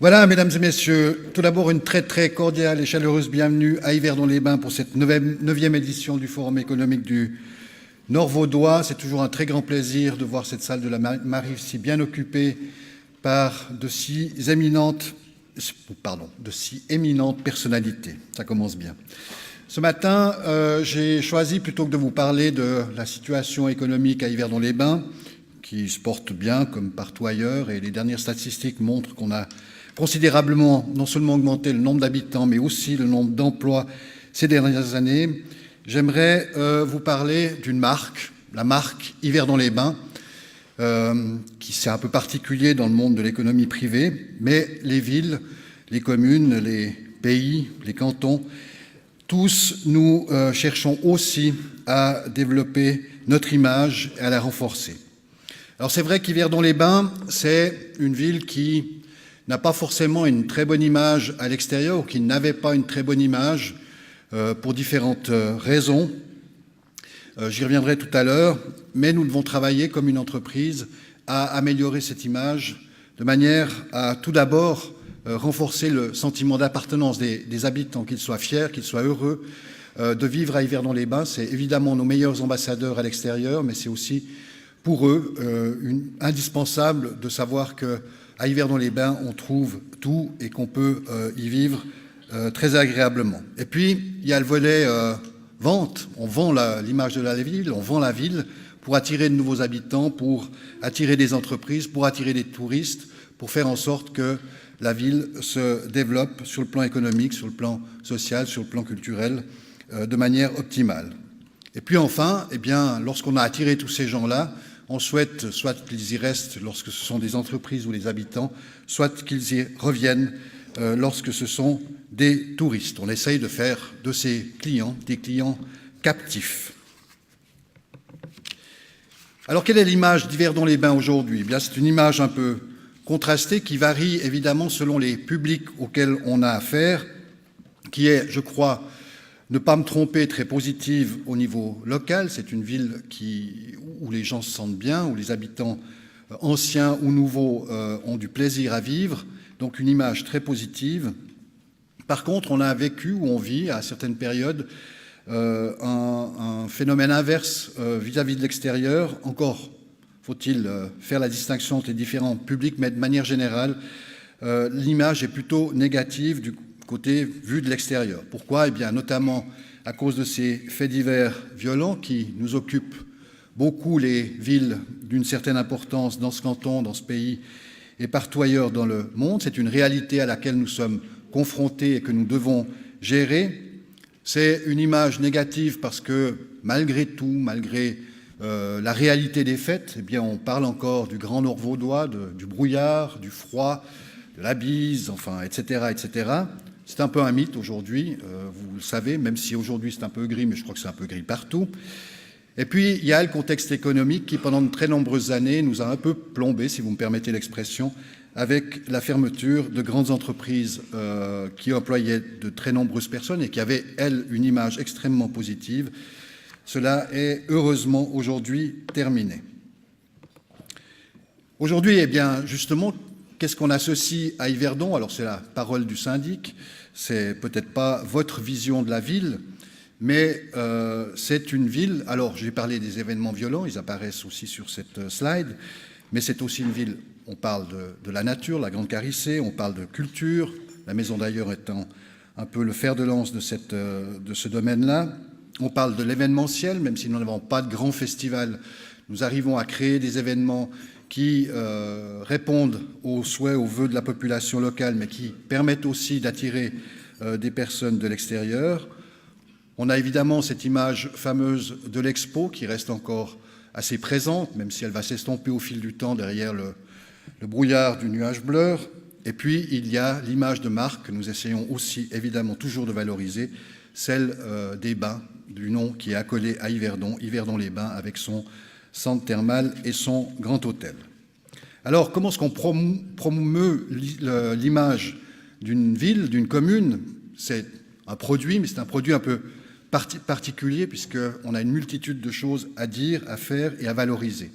Voilà, mesdames et messieurs, tout d'abord une très cordiale et chaleureuse bienvenue à Yverdon-les-Bains pour cette 9e édition du Forum économique du Nord-Vaudois. C'est toujours un très grand plaisir de voir cette salle de la Marie si bien occupée par de si éminentes personnalités. Ça commence bien. Ce matin, j'ai choisi, plutôt que de vous parler de la situation économique à Yverdon-les-Bains, qui se porte bien comme partout ailleurs, et les dernières statistiques montrent qu'on a considérablement non seulement augmenté le nombre d'habitants, mais aussi le nombre d'emplois ces dernières années, j'aimerais vous parler d'une marque, la marque Yverdon-les-Bains, qui c'est un peu particulier dans le monde de l'économie privée, mais les villes, les communes, les pays, les cantons, tous nous cherchons aussi à développer notre image et à la renforcer. Alors c'est vrai qu'Yverdon-les-Bains, c'est une ville qui n'a pas forcément une très bonne image à l'extérieur, ou qui n'avait pas une très bonne image pour différentes raisons. J'y reviendrai tout à l'heure, mais nous devons travailler comme une entreprise à améliorer cette image de manière à tout d'abord renforcer le sentiment d'appartenance des habitants, qu'ils soient fiers, qu'ils soient heureux de vivre à Yverdon-les-Bains. C'est évidemment nos meilleurs ambassadeurs à l'extérieur, mais c'est aussi pour eux indispensable de savoir qu'à Yverdon-les-Bains, on trouve tout et qu'on peut y vivre très agréablement. Et puis, il y a le volet vente. On vend l'image de la ville, on vend la ville pour attirer de nouveaux habitants, pour attirer des entreprises, pour attirer des touristes, pour faire en sorte que la ville se développe sur le plan économique, sur le plan social, sur le plan culturel, de manière optimale. Et puis enfin, eh bien, lorsqu'on a attiré tous ces gens-là, on souhaite soit qu'ils y restent lorsque ce sont des entreprises ou des habitants, soit qu'ils y reviennent lorsque ce sont des touristes. On essaye de faire de ces clients des clients captifs. Alors, quelle est l'image d'Yverdon-les-Bains aujourd'hui ? Eh bien, c'est une image un peu contrastée qui varie évidemment selon les publics auxquels on a affaire, qui est, je crois, ne pas me tromper, très positive au niveau local. C'est une ville où les gens se sentent bien, où les habitants anciens ou nouveaux ont du plaisir à vivre, donc une image très positive. Par contre, on a vécu ou on vit à certaines périodes un phénomène inverse vis-à-vis de l'extérieur. Encore faut-il faire la distinction entre les différents publics, mais de manière générale, l'image est plutôt négative du côté vu de l'extérieur. Pourquoi ? Eh bien, notamment à cause de ces faits divers violents qui nous occupent beaucoup les villes d'une certaine importance dans ce canton, dans ce pays et partout ailleurs dans le monde. C'est une réalité à laquelle nous sommes confrontés et que nous devons gérer. C'est une image négative parce que malgré tout, malgré la réalité des faits, eh bien, on parle encore du Grand Nord vaudois, du brouillard, du froid, de la bise, enfin, etc., etc. C'est un peu un mythe aujourd'hui, vous le savez, même si aujourd'hui c'est un peu gris, mais je crois que c'est un peu gris partout. Et puis, il y a le contexte économique qui, pendant de très nombreuses années, nous a un peu plombé, si vous me permettez l'expression, avec la fermeture de grandes entreprises qui employaient de très nombreuses personnes et qui avaient, elles, une image extrêmement positive. Cela est heureusement aujourd'hui terminé. Aujourd'hui, eh bien, justement, qu'est-ce qu'on associe à Yverdon ? Alors, c'est la parole du syndic, c'est peut-être pas votre vision de la ville, mais c'est une ville, alors j'ai parlé des événements violents, ils apparaissent aussi sur cette slide, mais c'est aussi une ville, on parle de la nature, la Grande Carissée, on parle de culture, la Maison d'ailleurs étant un peu le fer de lance de ce domaine-là. On parle de l'événementiel, même si nous n'avons pas de grands festivals, nous arrivons à créer des événements qui répondent aux souhaits, aux vœux de la population locale, mais qui permettent aussi d'attirer des personnes de l'extérieur. On a évidemment cette image fameuse de l'Expo qui reste encore assez présente, même si elle va s'estomper au fil du temps derrière le brouillard du nuage bleu. Et puis, il y a l'image de marque que nous essayons aussi évidemment toujours de valoriser, celle des bains, du nom qui est accolé à Yverdon, Yverdon-les-Bains, avec son centre thermal et son grand hôtel. Alors, comment est-ce qu'on promeut l'image d'une ville, d'une commune ? C'est un produit, mais c'est un produit un peu particulier puisqu'on a une multitude de choses à dire, à faire et à valoriser.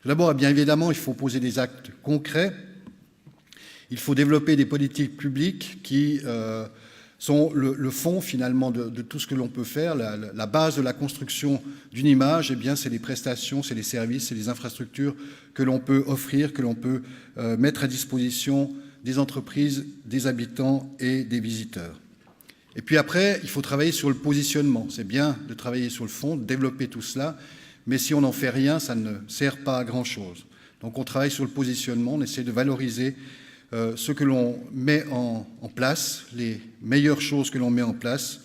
Tout d'abord, bien évidemment, il faut poser des actes concrets. Il faut développer des politiques publiques qui sont le fond finalement de tout ce que l'on peut faire. La base de la construction d'une image, eh bien, c'est les prestations, c'est les services, c'est les infrastructures que l'on peut offrir, que l'on peut mettre à disposition des entreprises, des habitants et des visiteurs. Et puis après, il faut travailler sur le positionnement. C'est bien de travailler sur le fond, de développer tout cela, mais si on n'en fait rien, ça ne sert pas à grand-chose. Donc on travaille sur le positionnement, on essaie de valoriser ce que l'on met en place, les meilleures choses que l'on met en place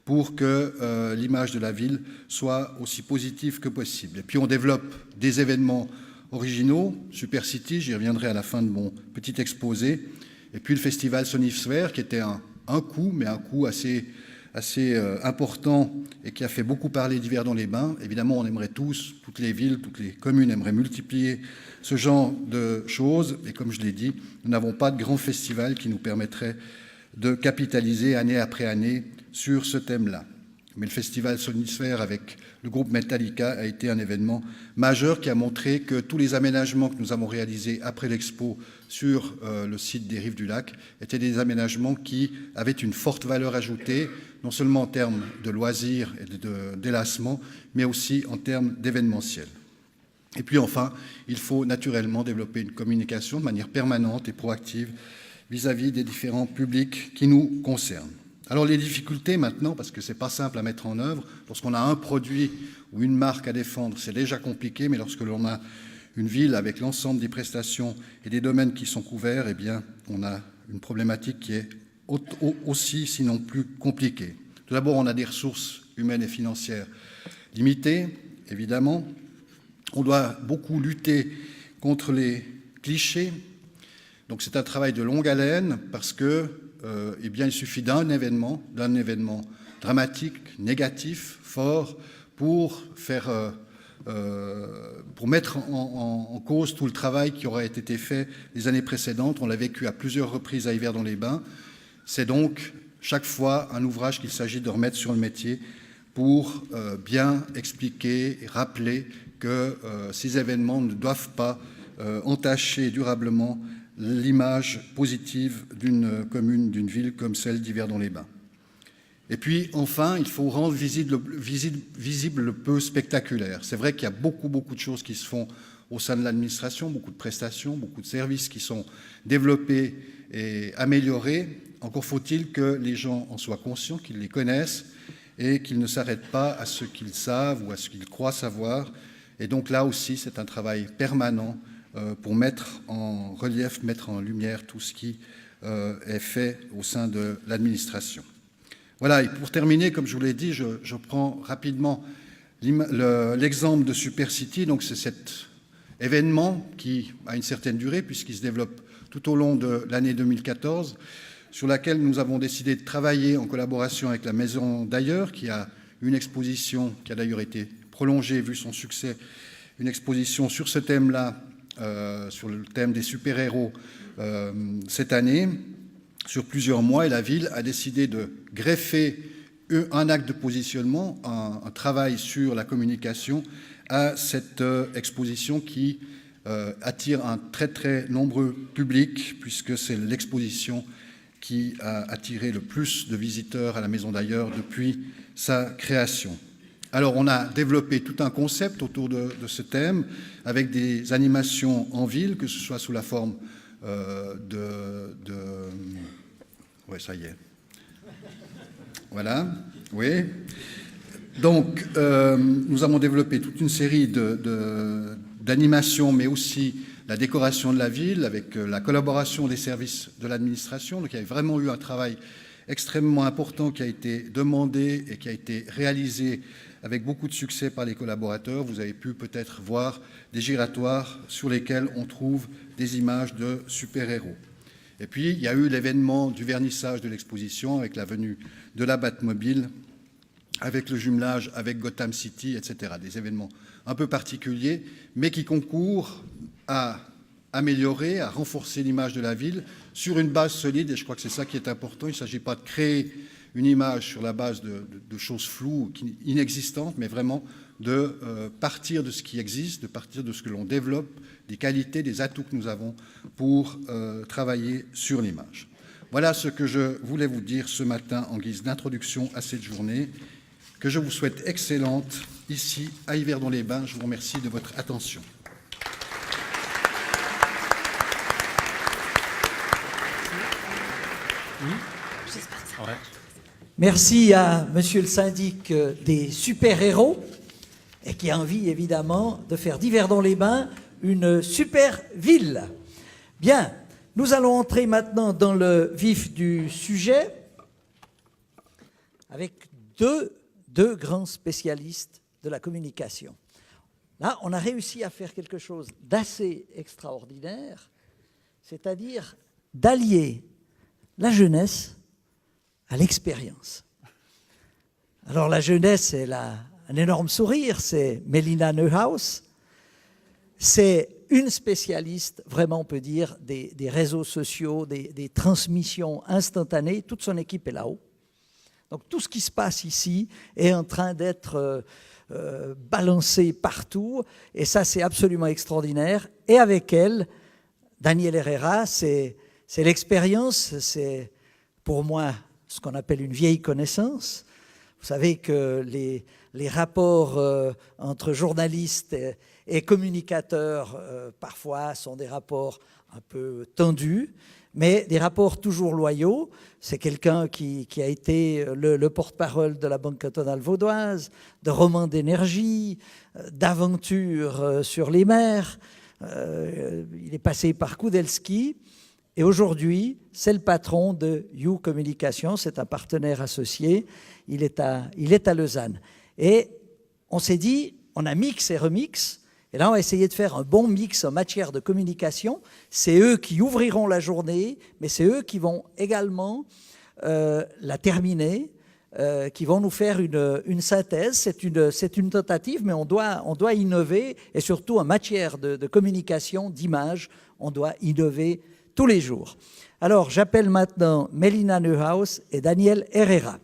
pour que l'image de la ville soit aussi positive que possible. Et puis on développe des événements originaux, Super City, j'y reviendrai à la fin de mon petit exposé, et puis le festival Sonisphère qui était un coup, mais un coup assez important et qui a fait beaucoup parler d'Yverdon-les-Bains. Évidemment, on aimerait tous, toutes les villes, toutes les communes aimeraient multiplier ce genre de choses. Et comme je l'ai dit, nous n'avons pas de grand festival qui nous permettrait de capitaliser année après année sur ce thème-là. Mais le festival Sonisphère avec le groupe Metallica a été un événement majeur qui a montré que tous les aménagements que nous avons réalisés après l'expo sur le site des Rives du Lac étaient des aménagements qui avaient une forte valeur ajoutée, non seulement en termes de loisirs et d'élassement, mais aussi en termes d'événementiel. Et puis enfin, il faut naturellement développer une communication de manière permanente et proactive vis-à-vis des différents publics qui nous concernent. Alors les difficultés maintenant, parce que ce n'est pas simple à mettre en œuvre, lorsqu'on a un produit ou une marque à défendre, c'est déjà compliqué, mais lorsque l'on a une ville avec l'ensemble des prestations et des domaines qui sont couverts, eh bien, on a une problématique qui est aussi, sinon plus compliquée. Tout d'abord, on a des ressources humaines et financières limitées, évidemment. On doit beaucoup lutter contre les clichés. Donc c'est un travail de longue haleine parce que eh bien, il suffit d'un événement dramatique, négatif, fort, pour mettre en cause tout le travail qui aurait été fait les années précédentes. On l'a vécu à plusieurs reprises à Yverdon-les-Bains. C'est donc chaque fois un ouvrage qu'il s'agit de remettre sur le métier pour bien expliquer et rappeler que ces événements ne doivent pas entacher durablement l'image positive d'une commune, d'une ville comme celle d'Yverdon-les-Bains. Et puis, enfin, il faut rendre visible le peu spectaculaire. C'est vrai qu'il y a beaucoup de choses qui se font au sein de l'administration, beaucoup de prestations, beaucoup de services qui sont développés et améliorés. Encore faut-il que les gens en soient conscients, qu'ils les connaissent et qu'ils ne s'arrêtent pas à ce qu'ils savent ou à ce qu'ils croient savoir. Et donc là aussi, c'est un travail permanent pour mettre en relief, mettre en lumière tout ce qui est fait au sein de l'administration. Voilà, et pour terminer, comme je vous l'ai dit, je prends rapidement l'exemple de Super City. Donc c'est cet événement qui a une certaine durée puisqu'il se développe tout au long de l'année 2014, sur laquelle nous avons décidé de travailler en collaboration avec la Maison d'Ailleurs, qui a une exposition qui a d'ailleurs été prolongée vu son succès, une exposition sur ce thème-là, sur le thème des super-héros cette année, sur plusieurs mois, et la ville a décidé de greffer un acte de positionnement, un travail sur la communication à cette exposition qui attire un très nombreux public, puisque c'est l'exposition qui a attiré le plus de visiteurs à la Maison d'Ailleurs depuis sa création. Alors, on a développé tout un concept autour de ce thème, avec des animations en ville, que ce soit sous la forme ouais, ça y est. Voilà, oui. Donc, nous avons développé toute une série d'animations, mais aussi la décoration de la ville, avec la collaboration des services de l'administration. Donc, il y a vraiment eu un travail extrêmement important qui a été demandé et qui a été réalisé avec beaucoup de succès par les collaborateurs. Vous avez pu peut-être voir des giratoires sur lesquels on trouve des images de super-héros. Et puis, il y a eu l'événement du vernissage de l'exposition avec la venue de la Batmobile, avec le jumelage avec Gotham City, etc. Des événements un peu particuliers, mais qui concourent à améliorer, à renforcer l'image de la ville sur une base solide, et je crois que c'est ça qui est important. Il ne s'agit pas de créer une image sur la base de choses floues, inexistantes, mais vraiment de partir de ce qui existe, de partir de ce que l'on développe, des qualités, des atouts que nous avons pour travailler sur l'image. Voilà ce que je voulais vous dire ce matin en guise d'introduction à cette journée, que je vous souhaite excellente ici à Yverdon-les-Bains. Je vous remercie de votre attention. Merci à Monsieur le syndic des super-héros et qui a envie évidemment de faire d'Yverdon-les-Bains une super ville. Bien, nous allons entrer maintenant dans le vif du sujet avec deux grands spécialistes de la communication. Là, on a réussi à faire quelque chose d'assez extraordinaire, c'est-à-dire d'allier la jeunesse à l'expérience. Alors la jeunesse, elle a un énorme sourire, c'est Mélina Neuhaus. C'est une spécialiste, vraiment on peut dire, des réseaux sociaux, des transmissions instantanées. Toute son équipe est là-haut. Donc tout ce qui se passe ici est en train d'être balancé partout. Et ça, c'est absolument extraordinaire. Et avec elle, Daniel Herrera, c'est l'expérience, c'est pour moi ce qu'on appelle une vieille connaissance. Vous savez que les rapports entre journalistes et communicateurs, parfois, sont des rapports un peu tendus, mais des rapports toujours loyaux. C'est quelqu'un qui a été le porte-parole de la Banque cantonale vaudoise, de Romans d'énergie, d'Aventure sur les mers. Il est passé par Kudelski. Et aujourd'hui, c'est le patron de You Communication, c'est un partenaire associé, il est à Lausanne. Et on s'est dit, on a mix et remix, et là on va essayer de faire un bon mix en matière de communication. C'est eux qui ouvriront la journée, mais c'est eux qui vont également la terminer, qui vont nous faire une synthèse. C'est une tentative, mais on doit innover, et surtout en matière de communication, d'image, on doit innover tous les jours. Alors, j'appelle maintenant Mélina Neuhaus et Daniel Herrera.